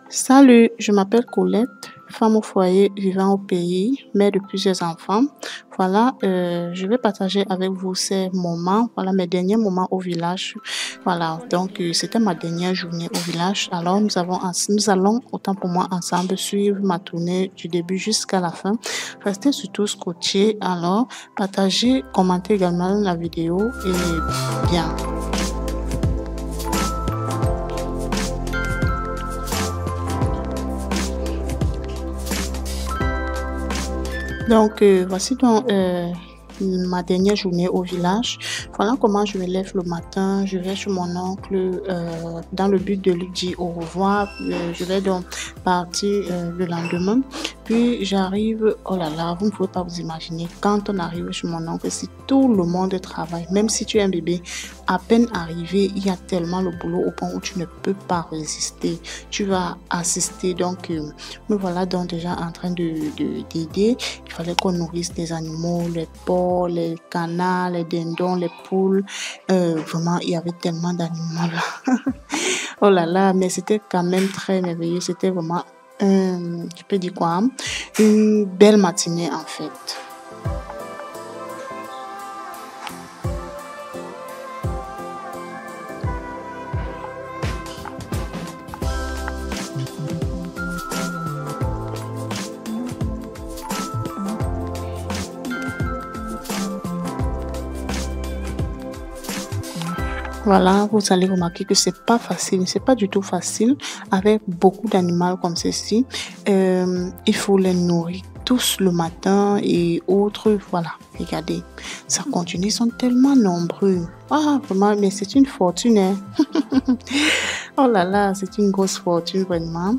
Salut, je m'appelle Colette, femme au foyer vivant au pays, mère de plusieurs enfants. Voilà, je vais partager avec vous ces moments, voilà mes derniers moments au village. Voilà, donc c'était ma dernière journée au village. Alors nous allons autant pour moi ensemble suivre ma tournée du début jusqu'à la fin. Restez surtout scotchés. Alors, partagez, commentez également la vidéo et bien. Donc, voici donc ma dernière journée au village. Voilà comment je me lève le matin. Je vais chez mon oncle dans le but de lui dire au revoir. Je vais donc partir le lendemain. Puis j'arrive, oh là là, vous ne pouvez pas vous imaginer, quand on arrive chez mon oncle, si tout le monde travaille, même si tu es un bébé, à peine arrivé, il y a tellement le boulot au point où tu ne peux pas résister. Tu vas assister, donc me voilà donc déjà en train d'aider. Il fallait qu'on nourrisse les animaux, les porcs, les canards, les dindons, les poules. Vraiment, il y avait tellement d'animaux là. Oh là là, mais c'était quand même très merveilleux. C'était vraiment, je peux dire quoi, une belle matinée en fait. Voilà, vous allez remarquer que c'est pas facile, c'est pas du tout facile avec beaucoup d'animaux comme ceci. Il faut les nourrir tous le matin et autres. Voilà, regardez, ça continue, ils sont tellement nombreux. Ah, vraiment, mais c'est une fortune, hein. Oh là là, c'est une grosse fortune, vraiment.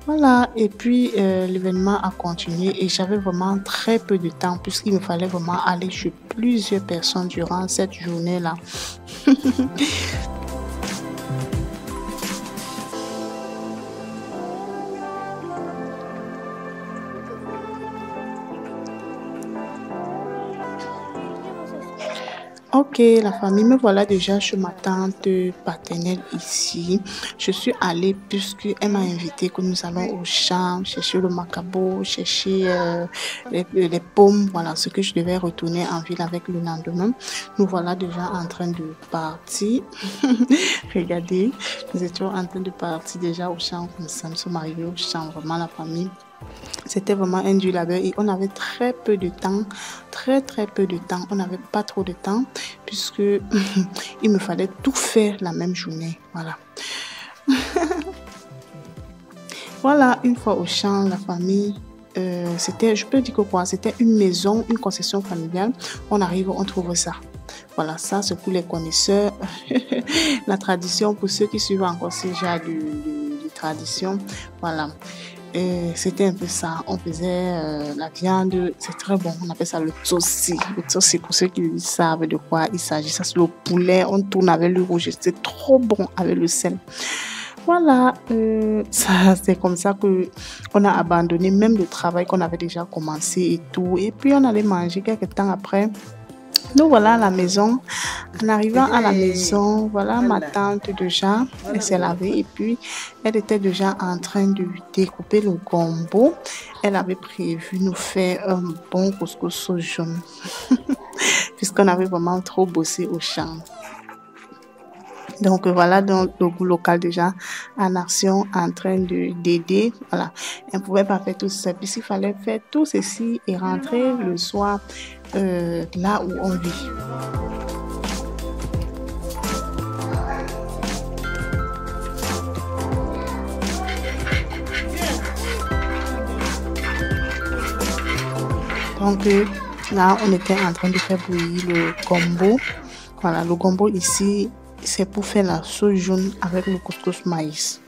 Voilà, et puis l'événement a continué et j'avais vraiment très peu de temps puisqu'il me fallait vraiment aller chez plusieurs personnes durant cette journée-là. Ok, la famille, me voilà déjà chez ma tante paternelle ici. Je suis allée puisqu'elle m'a invité que nous allons au champ chercher le macabo, chercher les pommes, voilà ce que je devais retourner en ville avec le lendemain. Nous voilà déjà en train de partir. Regardez, nous étions en train de partir déjà au champ, comme ça, nous sommes arrivés au champ, vraiment la famille. C'était vraiment un dur labeur et on avait très peu de temps, très peu de temps. On n'avait pas trop de temps puisque il me fallait tout faire la même journée. Voilà. Voilà, une fois au champ, la famille, c'était, je peux dire que quoi, c'était une maison, une concession familiale. On arrive, on trouve ça. Voilà, ça c'est pour les connaisseurs. La tradition, pour ceux qui suivent encore ce genre de tradition. Voilà. C'était un peu ça. On faisait la viande, c'est très bon. On appelle ça le tsosi. Le tsosi, pour ceux qui savent de quoi il s'agit, ça c'est le poulet. On tourne avec le rouge. C'est trop bon avec le sel. Voilà, ça c'est comme ça que on a abandonné même le travail qu'on avait déjà commencé et tout. Et puis on allait manger quelques temps après. Nous voilà à la maison. En arrivant à la maison, voilà ma tante déjà, elle s'est lavée et puis elle était déjà en train de découper le gombo. Elle avait prévu nous faire un bon couscous au jaune puisqu'on avait vraiment trop bossé au champ. Donc voilà donc le goût local déjà en action en train d'aider. Voilà, elle ne pouvait pas faire tout ça puisqu'il fallait faire tout ceci et rentrer le soir là où on vit. Donc là, on était en train de faire bouillir le gombo. Voilà, le gombo ici, c'est pour faire la sauce jaune avec le couscous maïs.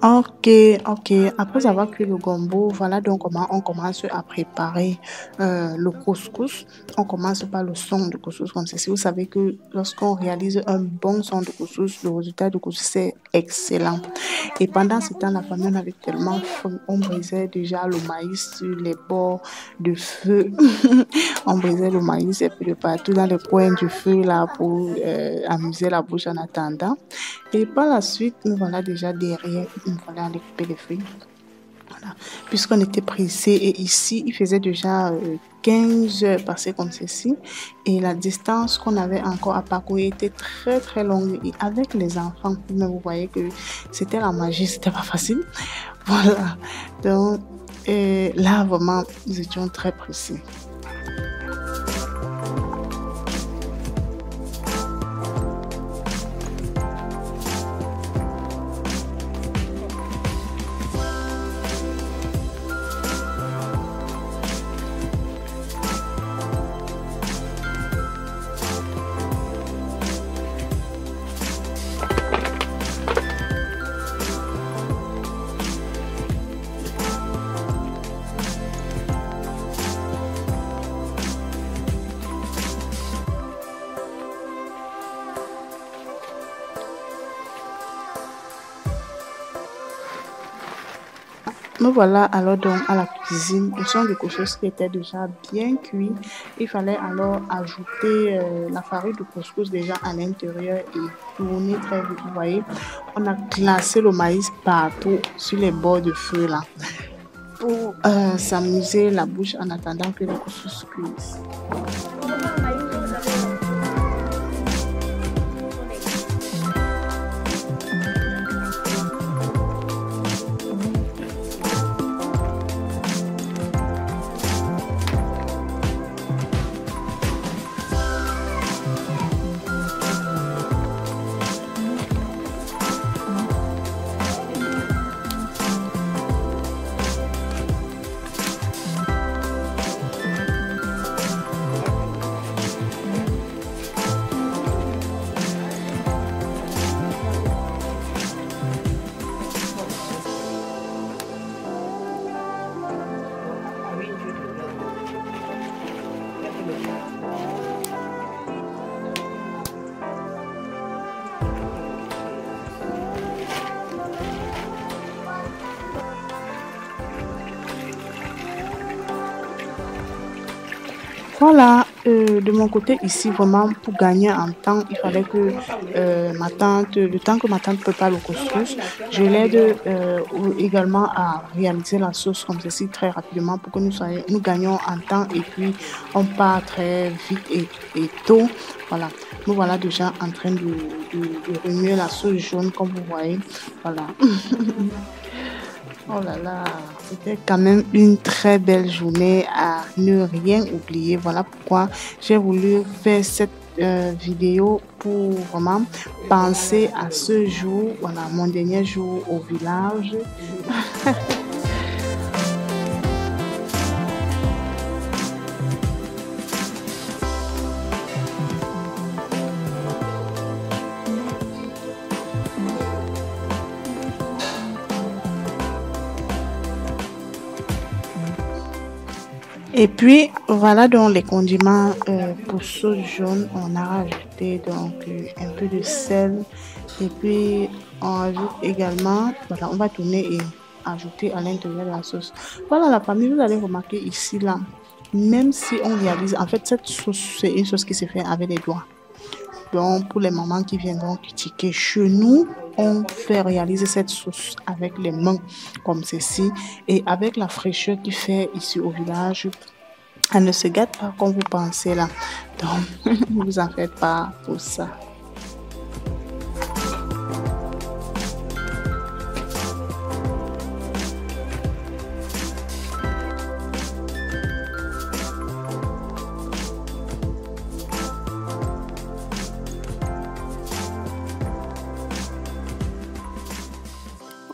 Ok, ok. Après avoir cuit le gombo, voilà donc comment on commence à préparer le couscous. On commence par le son de couscous comme ceci. Vous savez que lorsqu'on réalise un bon son de couscous, le résultat du couscous c'est excellent. Et pendant ce temps, la famille, on avait tellement faim. On brisait déjà le maïs sur les bords de feu. On brisait le maïs et puis de partout dans le coin du feu là pour amuser la bouche en attendant. Et par la suite, nous voilà déjà derrière. Il fallait aller couper les fruits. Voilà. Puisqu'on était pressé et ici, il faisait déjà 15 heures passées comme ceci. Et la distance qu'on avait encore à parcourir était très très longue. Et avec les enfants, mais vous voyez que c'était la magie, c'était pas facile. Voilà. Donc là, vraiment, nous étions très pressés. Me voilà alors donc à la cuisine. Le son de couscous qui était déjà bien cuit. Il fallait alors ajouter la farine de couscous déjà à l'intérieur et tourner très vite. Vous voyez, on a glacé le maïs partout sur les bords de feu là pour s'amuser la bouche en attendant que le couscous cuise. Voilà, de mon côté ici, vraiment, pour gagner en temps, il fallait que ma tante, le temps que ma tante prépare le couscous, je l'aide également à réaliser la sauce comme ceci très rapidement pour que nous gagnions en temps et puis on part très vite et tôt. Voilà, nous voilà déjà en train de remuer la sauce jaune comme vous voyez. Voilà. Oh là là, c'était quand même une très belle journée à ne rien oublier. Voilà pourquoi j'ai voulu faire cette vidéo pour vraiment penser à ce jour, voilà, mon dernier jour au village. Et puis, voilà donc les condiments pour sauce jaune. On a rajouté donc un peu de sel. Et puis, on ajoute également, voilà, on va tourner et ajouter à l'intérieur de la sauce. Voilà la famille, vous allez remarquer ici, là, même si on réalise, en fait, cette sauce, c'est une sauce qui se fait avec les doigts. Donc, pour les mamans qui viendront critiquer chez nous, on fait réaliser cette sauce avec les mains comme ceci et avec la fraîcheur qu'il fait ici au village. Elle ne se gâte pas comme vous pensez là. Donc, ne vous en faites pas pour ça.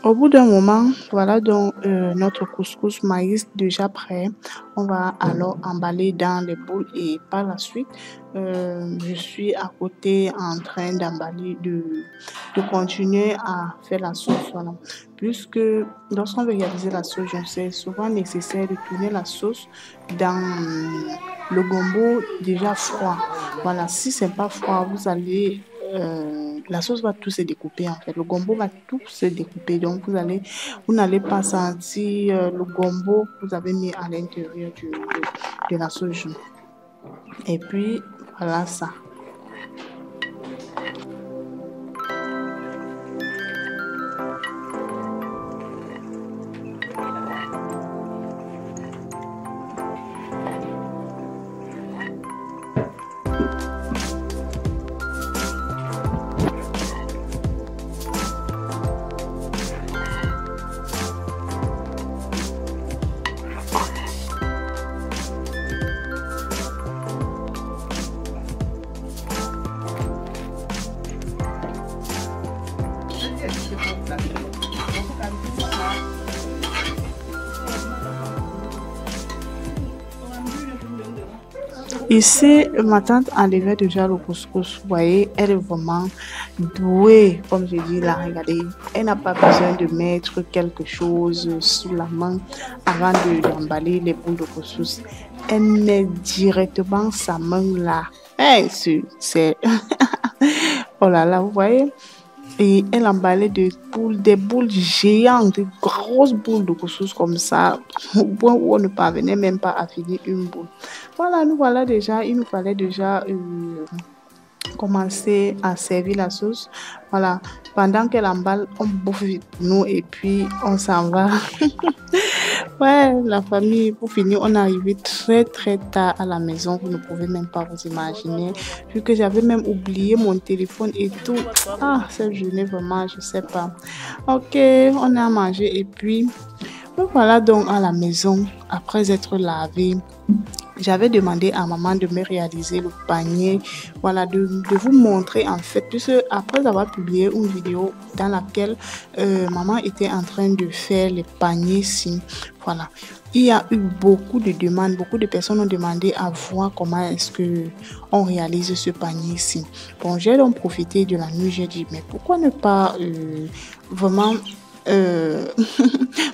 Au bout d'un moment, voilà donc notre couscous maïs déjà prêt. On va alors emballer dans les boules et par la suite, je suis à côté en train d'emballer, de continuer à faire la sauce. Voilà. Puisque lorsqu'on veut réaliser la sauce, c'est souvent nécessaire de tourner la sauce dans le gombo déjà froid. Voilà, si c'est pas froid, vous allez la sauce va tout se découper en fait. Le gombo va tout se découper. Donc vous n'allez pas sentir le gombo que vous avez mis à l'intérieur de la sauce jaune. Et puis voilà ça. Ici, ma tante enlevait déjà le couscous. Vous voyez, elle est vraiment douée, comme je dis là. Regardez, elle n'a pas besoin de mettre quelque chose sous la main avant d'emballer les boules de couscous. Elle met directement sa main là. Hey, c'est... Oh là là, vous voyez? Et elle emballait des boules géantes, des grosses boules de couscous comme ça, au point où on ne parvenait même pas à finir une boule. Voilà, nous voilà déjà, il nous fallait déjà commencer à servir la sauce. Voilà, pendant qu'elle emballe, on bouffe vite nous et puis on s'en va. Ouais, la famille, pour finir, on est arrivé très tard à la maison. Vous ne pouvez même pas vous imaginer. Vu que j'avais même oublié mon téléphone et tout. Ah, cette journée, vraiment, je sais pas. Ok, on a mangé et puis, voilà donc à la maison, après être lavé. J'avais demandé à maman de me réaliser le panier, voilà, de vous montrer en fait, puisque après avoir publié une vidéo dans laquelle maman était en train de faire les paniers-ci, voilà. Il y a eu beaucoup de demandes, beaucoup de personnes ont demandé à voir comment est-ce que on réalise ce panier-ci. Bon, j'ai donc profité de la nuit, j'ai dit, mais pourquoi ne pas vraiment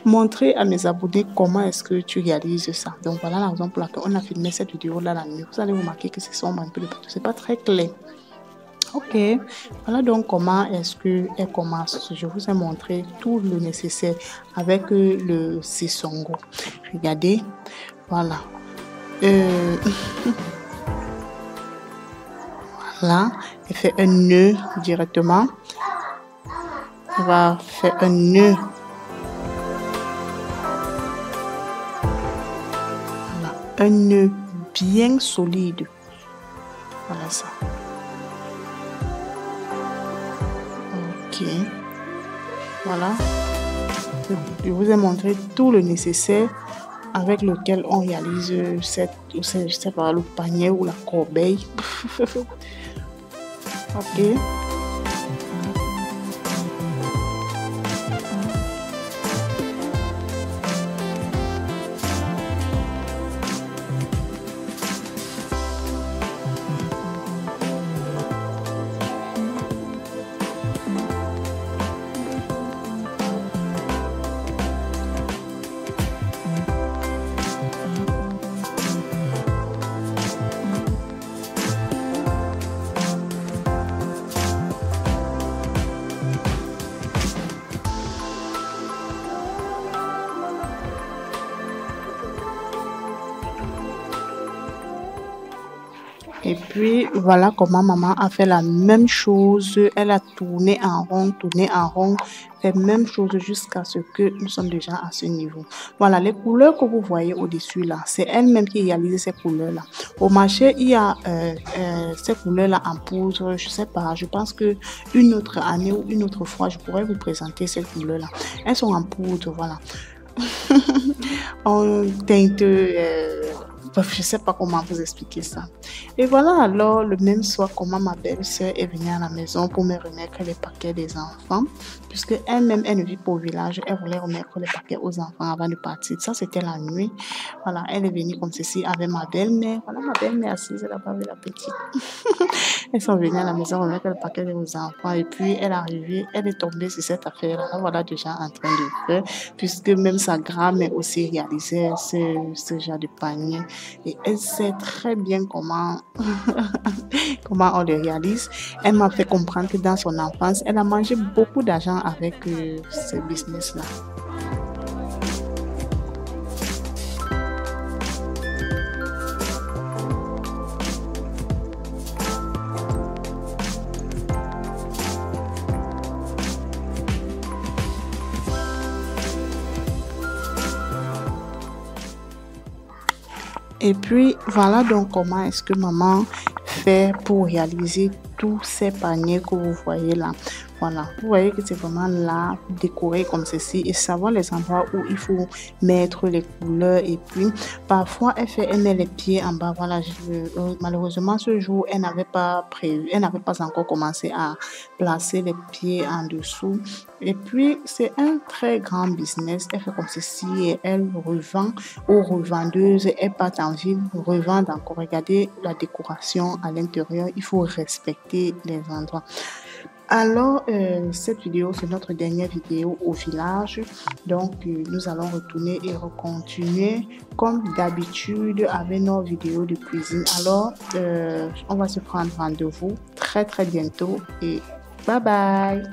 montrer à mes abonnés comment est-ce que tu réalises ça. Donc voilà la raison pour laquelle on a filmé cette vidéo là la nuit. Vous allez remarquer que c'est sombre un peu de partout, c'est pas très clair. Ok, voilà donc comment est-ce que elle commence. Je vous ai montré tout le nécessaire avec le sisongo. Regardez, voilà. Voilà, elle fait un nœud directement. On va faire un nœud. Voilà, un nœud bien solide. Voilà ça. Ok. Voilà. Je vous ai montré tout le nécessaire avec lequel on réalise je sais pas, le panier ou la corbeille. Ok. Et puis, voilà comment maman a fait la même chose. Elle a tourné en rond, fait même chose jusqu'à ce que nous sommes déjà à ce niveau. Voilà, les couleurs que vous voyez au-dessus là, c'est elle-même qui réalise ces couleurs-là. Au marché, il y a ces couleurs-là en poudre. Je sais pas, je pense que une autre année ou une autre fois, je pourrais vous présenter ces couleurs-là. Elles sont en poudre, voilà. On teinte... Bref, je sais pas comment vous expliquer ça. Et voilà, alors, le même soir, comment ma belle-sœur est venue à la maison pour me remettre les paquets des enfants, puisque elle-même, elle ne vit pas au village, elle voulait remettre les paquets aux enfants avant de partir. Ça, c'était la nuit. Voilà, elle est venue comme ceci avec ma belle-mère. Voilà, ma belle-mère assise, elle a pas vu la petite. Elles sont venues à la maison remettre le paquet aux enfants et puis elle est arrivée, elle est tombée sur cette affaire-là. Voilà déjà en train de faire, puisque même sa grand-mère aussi réalisait ce genre de panier et elle sait très bien comment, comment on le réalise. Elle m'a fait comprendre que dans son enfance, elle a mangé beaucoup d'argent avec ce business-là. Et puis, voilà donc comment est-ce que maman fait pour réaliser tous ces paniers que vous voyez là. Voilà, vous voyez que c'est vraiment là, décoré comme ceci et savoir les endroits où il faut mettre les couleurs. Et puis, parfois, elle met les pieds en bas. Voilà, malheureusement, ce jour, elle n'avait pas prévu, elle n'avait pas encore commencé à placer les pieds en dessous. Et puis, c'est un très grand business. Elle fait comme ceci et elle revend aux revendeuses. Elle part en ville, revend encore. Regardez la décoration à l'intérieur. Il faut respecter les endroits. Alors, cette vidéo, c'est notre dernière vidéo au village. Donc, nous allons retourner et continuer comme d'habitude avec nos vidéos de cuisine. Alors, on va se prendre rendez-vous très, très bientôt et bye bye!